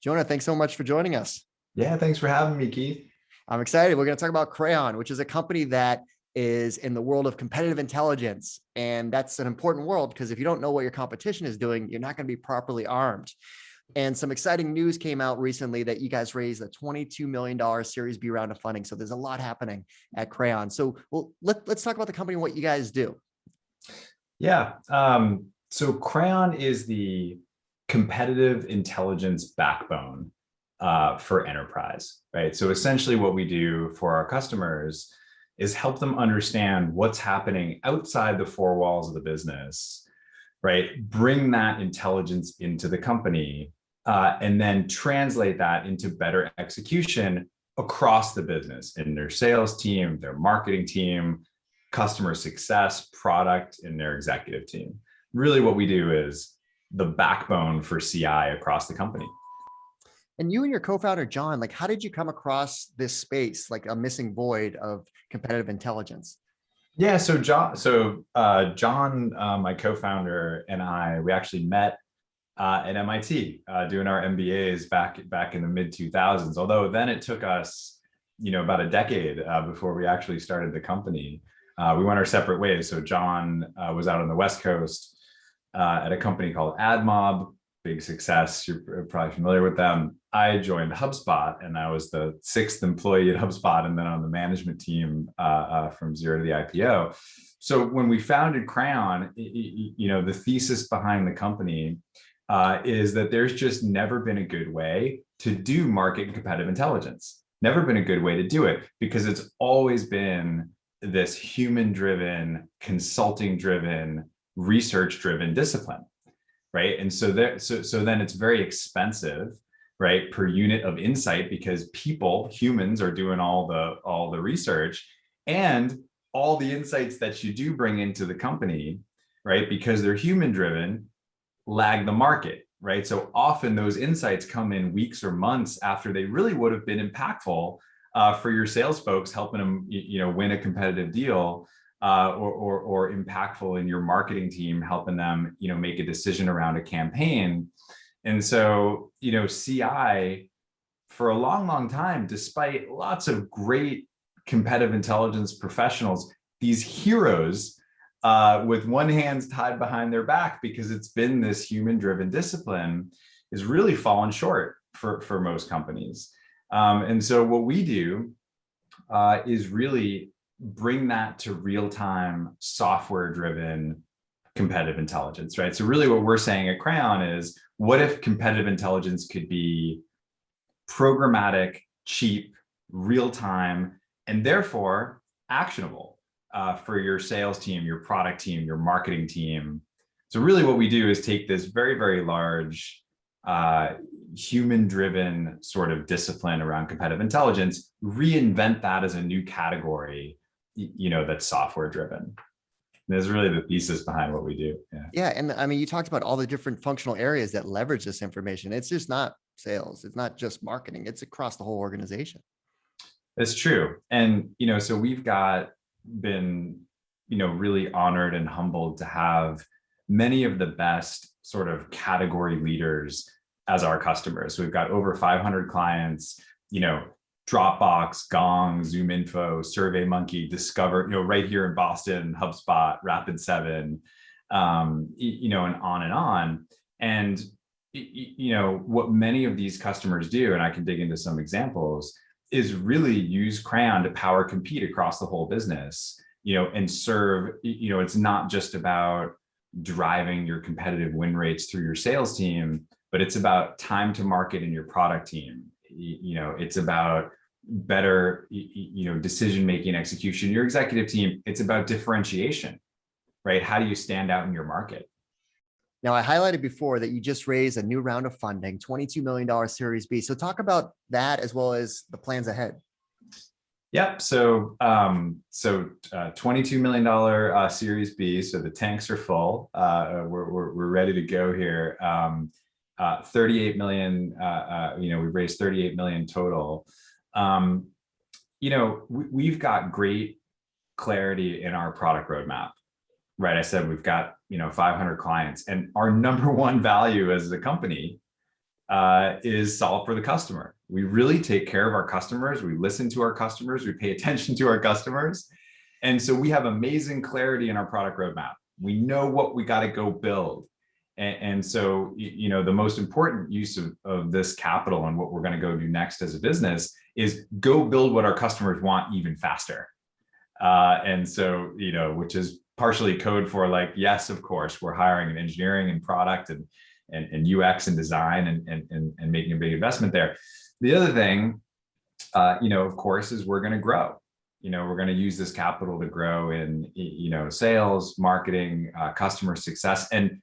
Jonah, thanks so much for joining us. Yeah, thanks for having me, Keith. I'm excited. We're going to talk about Crayon, which is a company that is in the world of competitive intelligence. And that's an important world because if you don't know what your competition is doing, you're not going to be properly armed. And some exciting news came out recently that you guys raised a $22 million Series B round of funding. So there's a lot happening at Crayon. So let's talk about the company and what you guys do. Yeah. So Crayon is the competitive intelligence backbone for enterprise, right? So essentially what we do for our customers is help them understand what's happening outside the four walls of the business, right? Bring that intelligence into the company and then translate that into better execution across the business in their sales team, their marketing team, customer success, product, and their executive team. Really what we do is the backbone for CI across the company. And you and your co-founder, John, how did you come across this space, like a missing void of competitive intelligence? Yeah, so John, my co-founder, and we actually met at MIT doing our MBAs back in the mid 2000s. Although then it took us, about a decade before we actually started the company. We went our separate ways. So John was out on the West Coast at a company called AdMob, big success. You're probably familiar with them. I joined HubSpot and I was the 6th employee at HubSpot and then on the management team from zero to the IPO. So when we founded Crayon, the thesis behind the company is that there's just never been a good way to do market and competitive intelligence. Never been a good way to do it because it's always been this human-driven, consulting-driven, research-driven discipline, right? And so then it's very expensive, right, per unit of insight because humans are doing all the research, and all the insights that you do bring into the company, right, because they're human-driven, lag the market, right? So often those insights come in weeks or months after they really would have been impactful for your sales folks, helping them, win a competitive deal, or impactful in your marketing team, helping them, make a decision around a campaign. And so, CI for a long, long time, despite lots of great competitive intelligence professionals, these heroes with one hand tied behind their back because it's been this human-driven discipline, is really fallen short for most companies. And so what we do is really bring that to real-time software-driven competitive intelligence, right? So really what we're saying at Crayon is, what if competitive intelligence could be programmatic, cheap, real-time, and therefore actionable for your sales team, your product team, your marketing team. So really what we do is take this very, very large human-driven sort of discipline around competitive intelligence, reinvent that as a new category, that's software-driven. There's really the thesis behind what we do. Yeah. And I mean, you talked about all the different functional areas that leverage this information. It's just not sales. It's not just marketing. It's across the whole organization. That's true. And, so we've been, really honored and humbled to have many of the best sort of category leaders as our customers. So we've got over 500 clients, Dropbox, Gong, ZoomInfo, SurveyMonkey, Discover, right here in Boston, HubSpot, Rapid7, and on and on. And, what many of these customers do, and I can dig into some examples, is really use Crayon to power compete across the whole business, and serve, it's not just about driving your competitive win rates through your sales team, but it's about time to market in your product team. It's about better, decision-making execution, your executive team. It's about differentiation, right? How do you stand out in your market? Now, I highlighted before that you just raised a new round of funding, $22 million Series B. So talk about that as well as the plans ahead. Yep. So, $22 million Series B. So the tanks are full. We're ready to go here. 38 million. We've raised 38 million total. We've got great clarity in our product roadmap, right? I said we've got 500 clients, and our number one value as a company is solve for the customer. We really take care of our customers. We listen to our customers. We pay attention to our customers. And so we have amazing clarity in our product roadmap. We know what we got to go build. And so, the most important use of this capital and what we're going to go do next as a business is go build what our customers want even faster. And so, which is partially code for like, yes, of course, we're hiring in engineering and product and UX and design and making a big investment there. The other thing, of course, is we're going to grow. We're going to use this capital to grow in, sales, marketing, customer success. And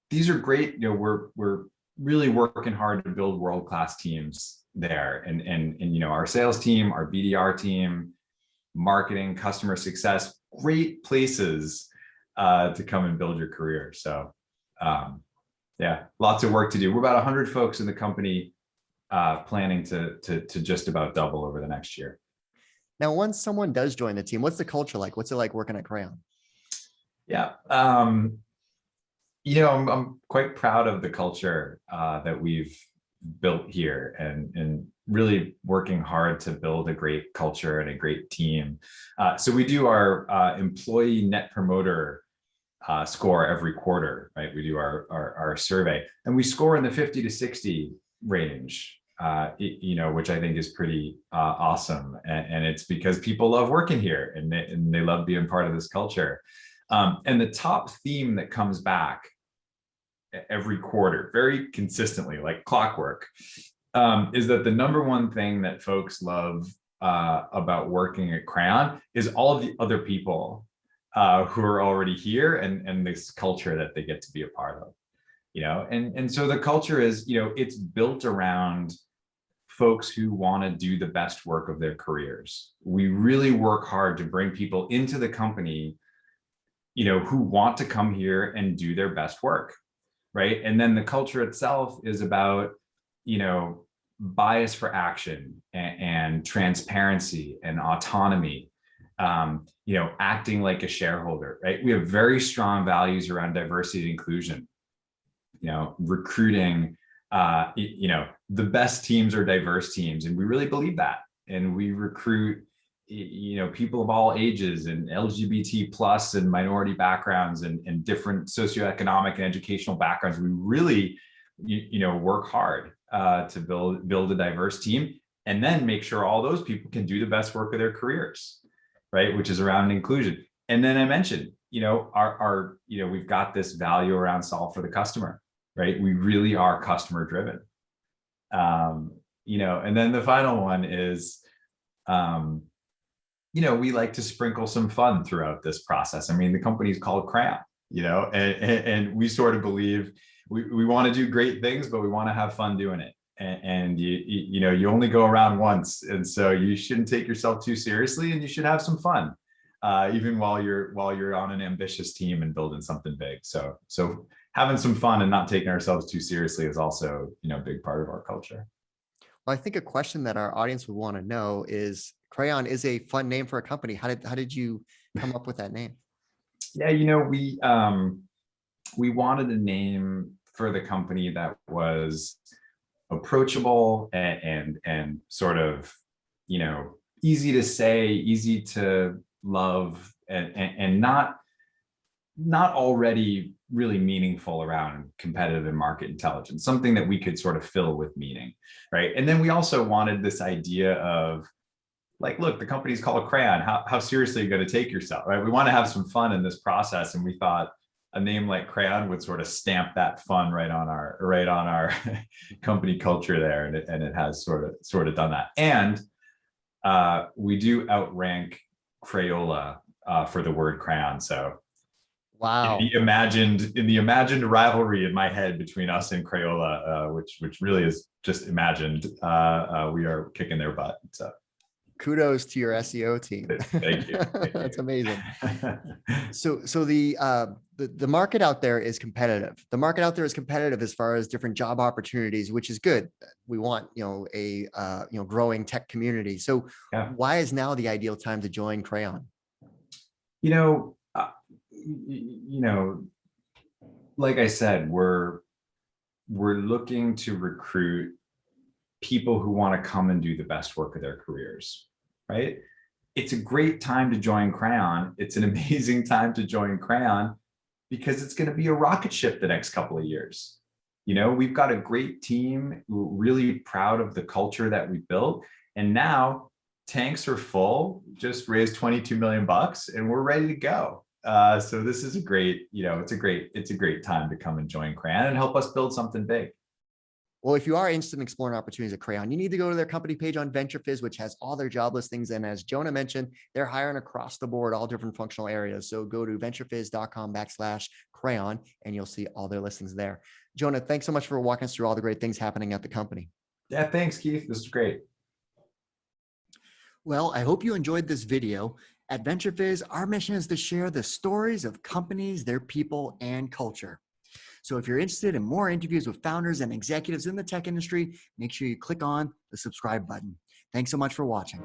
these are great. We're really working hard to build world-class teams there. And our sales team, our BDR team, marketing, customer success, great places to come and build your career. So yeah, lots of work to do. We're about 100 folks in the company, planning to just about double over the next year. Now, once someone does join the team, what's the culture like? What's it like working at Crayon? Yeah. I'm quite proud of the culture that we've built here and really working hard to build a great culture and a great team. So we do our employee net promoter score every quarter, right? We do our survey and we score in the 50 to 60 range, which I think is pretty awesome. And it's because people love working here and they love being part of this culture. And the top theme that comes back every quarter, very consistently, like clockwork, is that the number one thing that folks love about working at Crayon is all of the other people who are already here and this culture that they get to be a part of. And so the culture is, it's built around folks who want to do the best work of their careers. We really work hard to bring people into the company, who want to come here and do their best work, right? And then the culture itself is about, bias for action and transparency and autonomy, acting like a shareholder, right? We have very strong values around diversity and inclusion, recruiting, the best teams are diverse teams. And we really believe that. And we recruit, people of all ages and LGBT plus and minority backgrounds and different socioeconomic and educational backgrounds. We really, work hard to build a diverse team and then make sure all those people can do the best work of their careers, right? Which is around inclusion. And then I mentioned, we've got this value around solve for the customer, right? We really are customer driven. And then the final one is, we like to sprinkle some fun throughout this process. I mean, the company is called Crayon, and we sort of believe we want to do great things, but we want to have fun doing it. And you only go around once. And so you shouldn't take yourself too seriously and you should have some fun, even while you're on an ambitious team and building something big. So having some fun and not taking ourselves too seriously is also, a big part of our culture. Well, I think a question that our audience would want to know is, Crayon is a fun name for a company. How did you come up with that name? Yeah, we wanted a name for the company that was approachable and sort of, easy to say, easy to love, and not already really meaningful around competitive and market intelligence, something that we could sort of fill with meaning, right? And then we also wanted this idea of like, look, the company's called Crayon. How seriously are you going to take yourself, right? We want to have some fun in this process, and we thought a name like Crayon would sort of stamp that fun right on our company culture there, and it has sort of done that. And we do outrank Crayola for the word crayon. So wow, in the imagined rivalry in my head between us and Crayola, which really is just imagined, we are kicking their butt. So kudos to your SEO team. Thank you. That's amazing. So the market out there is competitive. The market out there is competitive as far as different job opportunities, which is good. We want, a growing tech community. So yeah. Why is now the ideal time to join Crayon? Like I said, we're we're looking to recruit people who want to come and do the best work of their careers, right? It's a great time to join Crayon. It's an amazing time to join Crayon because it's going to be a rocket ship the next couple of years. You know, we've got a great team. We're really proud of the culture that we built. And now tanks are full, just raised 22 million bucks and we're ready to go. So this is a great, you know, it's a great time to come and join Crayon and help us build something big. Well, if you are interested in exploring opportunities at Crayon, you need to go to their company page on VentureFizz, which has all their job listings. And as Jonah mentioned, they're hiring across the board, all different functional areas. So go to venturefizz.com/Crayon and you'll see all their listings there. Jonah, thanks so much for walking us through all the great things happening at the company. Yeah, thanks, Keith. This is great. Well, I hope you enjoyed this video. At VentureFizz, our mission is to share the stories of companies, their people, and culture. So if you're interested in more interviews with founders and executives in the tech industry, make sure you click on the subscribe button. Thanks so much for watching.